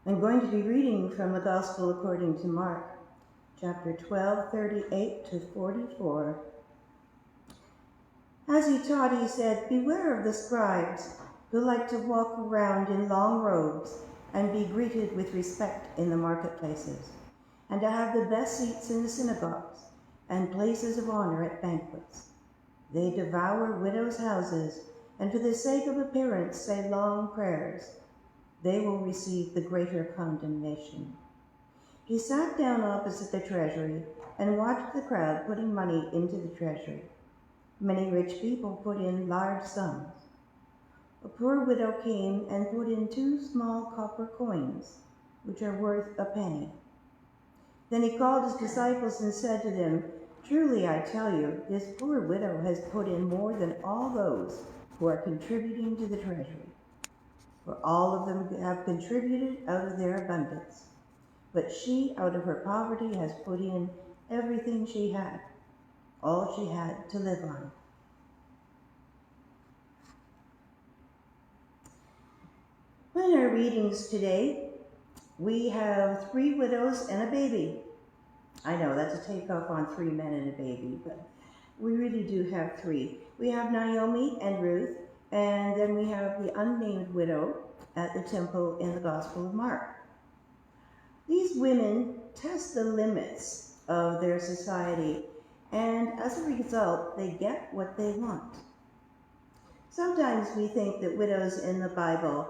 I'm going to be reading from the Gospel according to Mark, chapter 12, 38 to 44. As he taught, he said, "Beware of the scribes who like to walk around in long robes and be greeted with respect in the marketplaces, and to have the best seats in the synagogues and places of honor at banquets. They devour widows' houses, and for the sake of appearance say long prayers. They will receive the greater condemnation." He sat down opposite the treasury and watched the crowd putting money into the treasury. Many rich people put in large sums. A poor widow came and put in 2 small copper coins, which are worth a penny. Then he called his disciples and said to them, "Truly I tell you, this poor widow has put in more than all those who are contributing to the treasury. For all of them have contributed out of their abundance. But she, out of her poverty, has put in everything she had, all she had to live on." In our readings today, we have 3 widows and a baby. I know that's a takeoff on 3 men and a baby, but we really do have 3. We have Naomi and Ruth, and then we have the unnamed widow at the temple in the Gospel of Mark. These women test the limits of their society, and as a result, they get what they want. Sometimes we think that widows in the Bible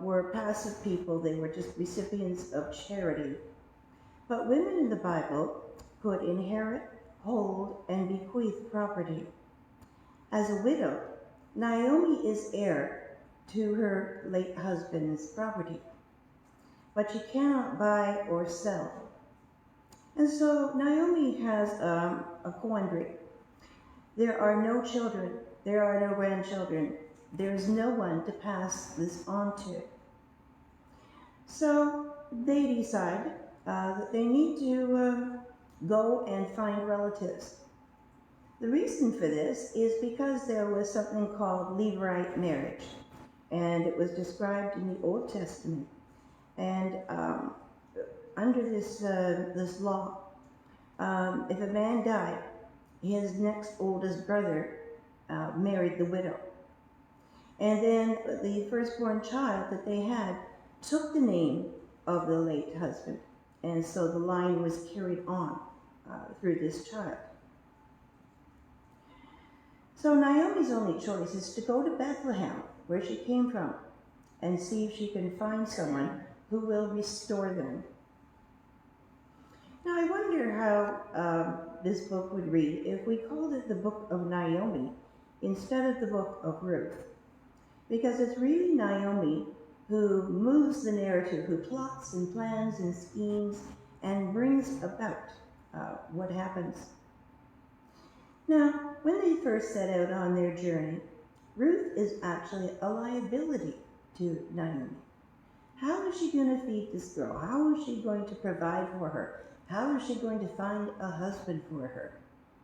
were passive people. They were just recipients of charity. But women in the Bible could inherit, hold, and bequeath property. As a widow, Naomi is heir to her late husband's property, but she cannot buy or sell. And so Naomi has a quandary. There are no children, there are no grandchildren, there is no one to pass this on to. So they decide that they need to go and find relatives. The reason for this is because there was something called Levirate marriage, and it was described in the Old Testament. And under this law, if a man died, his next oldest brother married the widow. And then the firstborn child that they had took the name of the late husband. And so the line was carried on through this child. So Naomi's only choice is to go to Bethlehem, where she came from, and see if she can find someone who will restore them. Now I wonder how this book would read if we called it the Book of Naomi instead of the Book of Ruth. Because it's really Naomi who moves the narrative, who plots and plans and schemes and brings about what happens. Now, when they first set out on their journey, Ruth is actually a liability to Naomi. How is she going to feed this girl? How is she going to provide for her? How is she going to find a husband for her?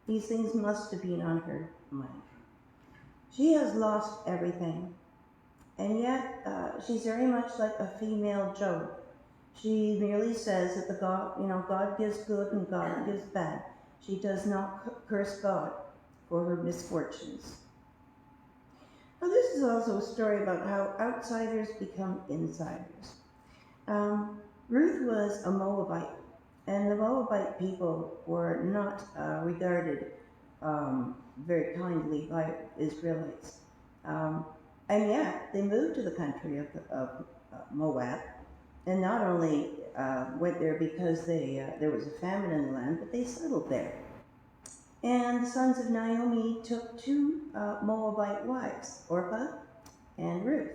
These things must have been on her mind. She has lost everything, and yet she's very much like a female Job. She merely says that God gives good and God gives bad. She does not curse God for her misfortunes. Now, this is also a story about how outsiders become insiders. Ruth was a Moabite, and the Moabite people were not regarded very kindly by Israelites. And yet, they moved to the country of Moab, and not only went there because there was a famine in the land, but they settled there. And the sons of Naomi took 2 Moabite wives, Orpah and Ruth.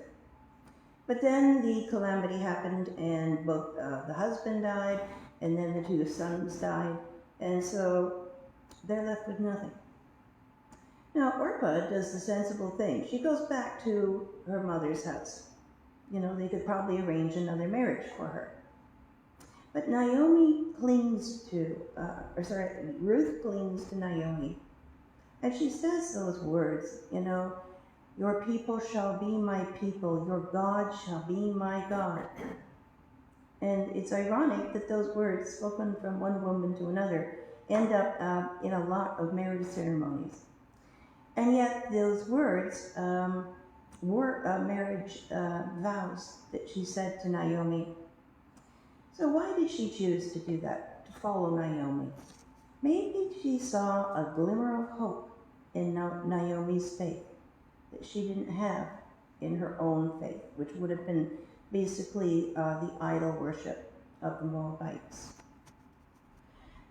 But then the calamity happened, and both the husband died, and then the 2 sons died, and so they're left with nothing. Now, Orpah does the sensible thing. She goes back to her mother's house. They could probably arrange another marriage for her. But Ruth clings to Naomi. And she says those words, "Your people shall be my people, your God shall be my God." And it's ironic that those words spoken from one woman to another end up in a lot of marriage ceremonies. And yet those words were marriage vows that she said to Naomi. So why did she choose to do that, to follow Naomi? Maybe she saw a glimmer of hope in Naomi's faith that she didn't have in her own faith, which would have been basically the idol worship of the Moabites.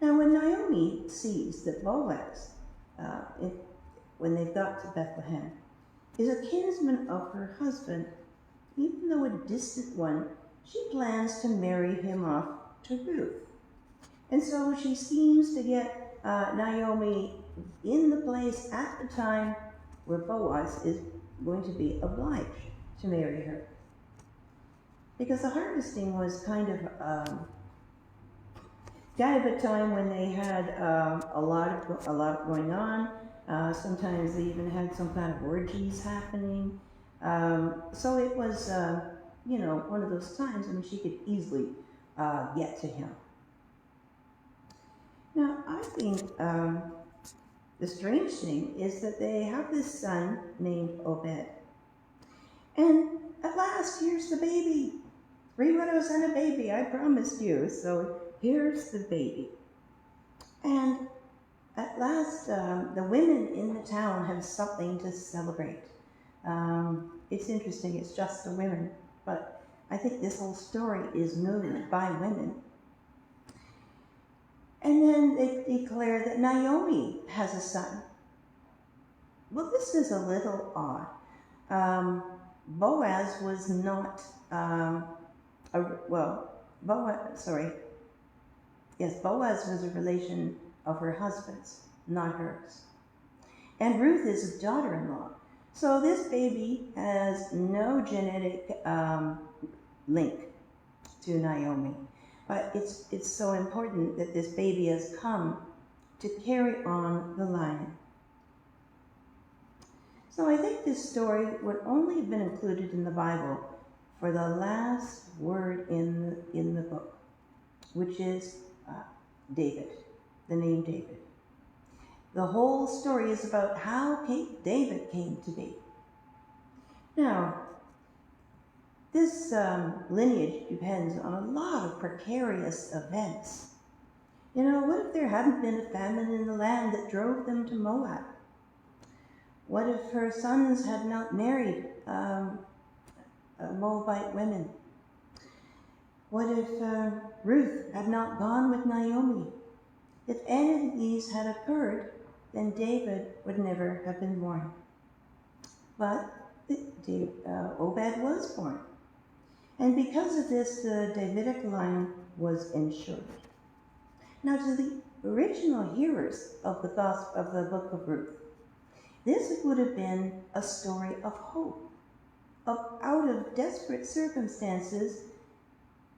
Now, when Naomi sees that Boaz, when they've got to Bethlehem, is a kinsman of her husband, even though a distant one, she plans to marry him off to Ruth. And so she schemes to get Naomi in the place at the time where Boaz is going to be obliged to marry her. Because the harvesting was kind of a time when they had a lot going on. Sometimes they even had some kind of orgies happening. So it was, one of those times when she could easily get to him. Now, I think the strange thing is that they have this son named Obed. And at last, here's the baby. 3 widows and a baby, I promised you. So here's the baby. And at last, the women in the town have something to celebrate. It's interesting, it's just the women, but I think this whole story is moved by women. And then they declare that Naomi has a son. Well, this is a little odd. Boaz was not, Boaz was a relation of her husband's, not hers. And Ruth is a daughter-in-law. So this baby has no genetic link to Naomi. But it's so important that this baby has come to carry on the line. So I think this story would only have been included in the Bible for the last word in the book, which is David, the name David. The whole story is about how David came to be. Now, this lineage depends on a lot of precarious events. What if there hadn't been a famine in the land that drove them to Moab? What if her sons had not married Moabite women? What if Ruth had not gone with Naomi? If any of these had occurred, then David would never have been born. But Obed was born. And because of this, the Davidic line was ensured. Now, to the original hearers of the book of Ruth, this would have been a story of hope. Out of desperate circumstances,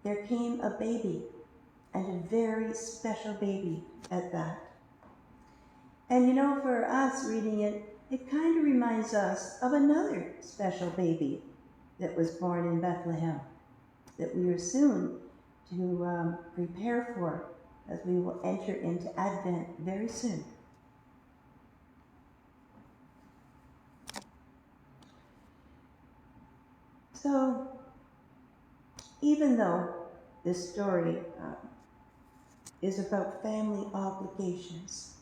there came a baby, and a very special baby at that. And for us reading it, it kind of reminds us of another special baby that was born in Bethlehem, that we are soon to prepare for as we will enter into Advent very soon. So, even though this story is about family obligations,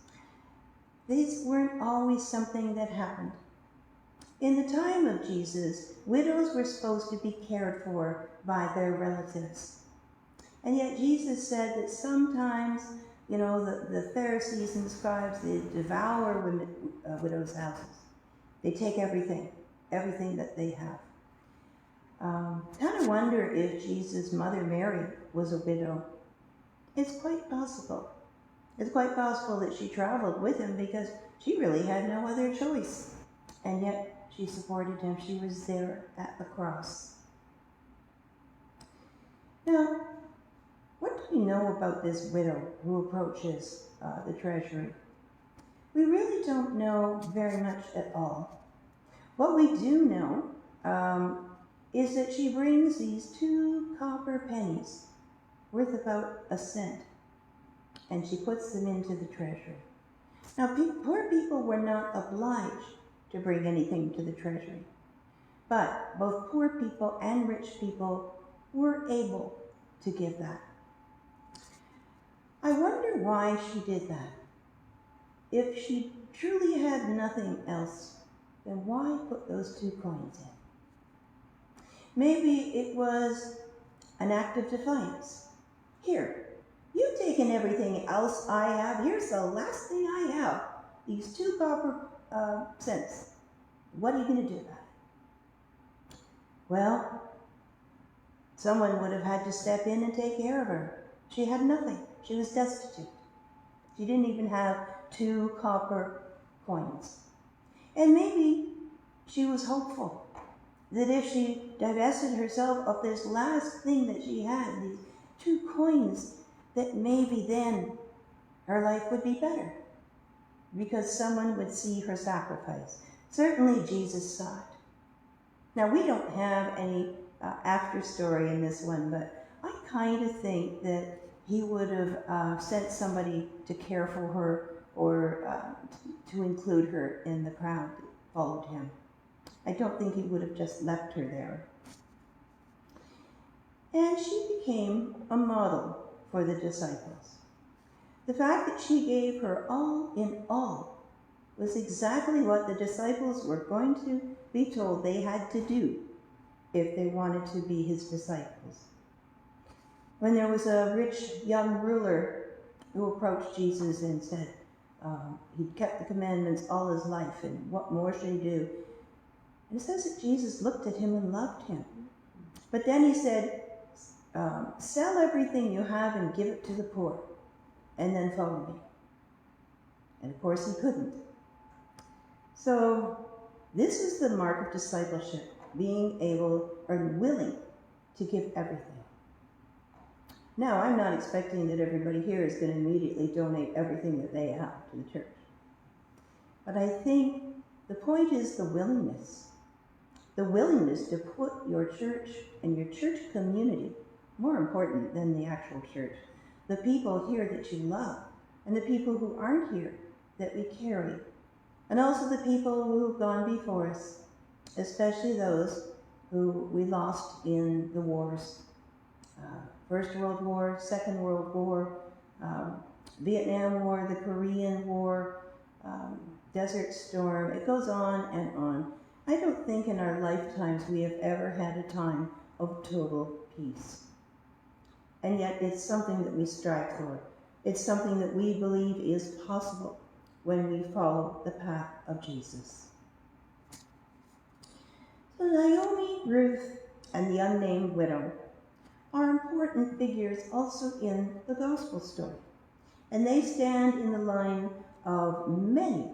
these weren't always something that happened. In the time of Jesus, widows were supposed to be cared for by their relatives. And yet Jesus said that sometimes, the Pharisees and the scribes, they devour widows' houses. They take everything that they have. Kind of wonder if Jesus' mother Mary was a widow. It's quite possible. It's quite possible that she traveled with him because she really had no other choice. And yet she supported him. She was there at the cross. Now, what do we know about this widow who approaches the treasury? We really don't know very much at all. What we do know is that she brings these 2 copper pennies worth about a cent, and she puts them into the treasury. Now, poor people were not obliged to bring anything to the treasury, but both poor people and rich people were able to give that. I wonder why she did that. If she truly had nothing else, then why put those 2 coins in? Maybe it was an act of defiance. Here, you've taken everything else I have. Here's the last thing I have. These 2 copper cents. What are you going to do about it? Well, someone would have had to step in and take care of her. She had nothing. She was destitute. She didn't even have 2 copper coins. And maybe she was hopeful that if she divested herself of this last thing that she had, these 2 coins, that maybe then her life would be better because someone would see her sacrifice. Certainly Jesus saw it. Now, we don't have any after story in this one, but I kind of think that he would have sent somebody to care for her or to include her in the crowd that followed him. I don't think he would have just left her there. And she became a model for the disciples. The fact that she gave her all in all was exactly what the disciples were going to be told they had to do if they wanted to be his disciples. When there was a rich young ruler who approached Jesus and said, he'd kept the commandments all his life, and what more should he do? And it says that Jesus looked at him and loved him. But then he said, sell everything you have and give it to the poor, and then follow me. And of course he couldn't. So this is the mark of discipleship, being able or willing to give everything. Now, I'm not expecting that everybody here is going to immediately donate everything that they have to the church. But I think the point is the willingness to put your church and your church community, more important than the actual church, the people here that you love, and the people who aren't here that we carry, and also the people who have gone before us, especially those who we lost in the wars. First World War, Second World War, Vietnam War, the Korean War, Desert Storm. It goes on and on. I don't think in our lifetimes we have ever had a time of total peace. And yet it's something that we strive for. It's something that we believe is possible when we follow the path of Jesus. So Naomi, Ruth, and the unnamed widow are important figures also in the gospel story. And they stand in the line of many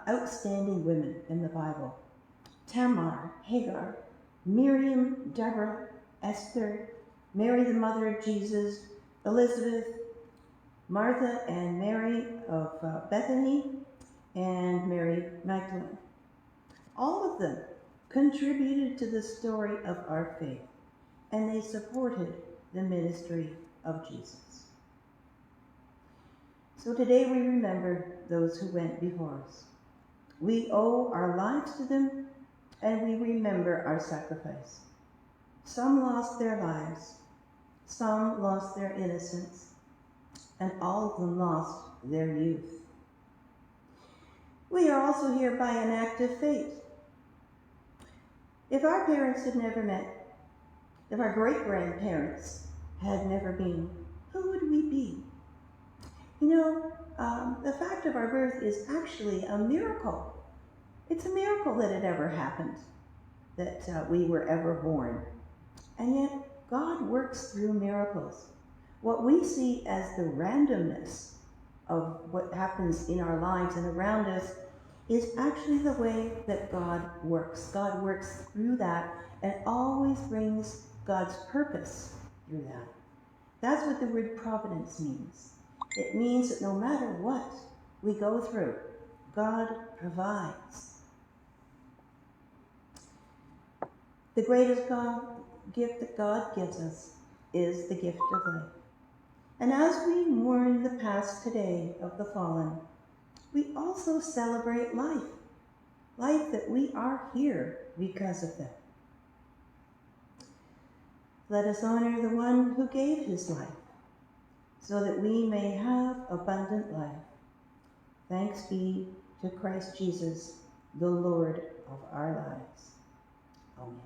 outstanding women in the Bible. Tamar, Hagar, Miriam, Deborah, Esther, Mary the mother of Jesus, Elizabeth, Martha and Mary of Bethany, and Mary Magdalene. All of them contributed to the story of our faith, and they supported the ministry of Jesus. So today we remember those who went before us. We owe our lives to them, and we remember our sacrifice. Some lost their lives, some lost their innocence, and all of them lost their youth. We are also here by an act of faith. If our parents had never met, if our great-grandparents had never been, who would we be? You know, the fact of our birth is actually a miracle. It's a miracle that it ever happened, that we were ever born. And yet, God works through miracles. What we see as the randomness of what happens in our lives and around us is actually the way that God works. God works through that and always brings God's purpose through that. That's what the word providence means. It means that no matter what we go through, God provides. The greatest gift that God gives us is the gift of life. And as we mourn the past today of the fallen, we also celebrate life, life that we are here because of them. Let us honor the one who gave his life, so that we may have abundant life. Thanks be to Christ Jesus, the Lord of our lives. Amen.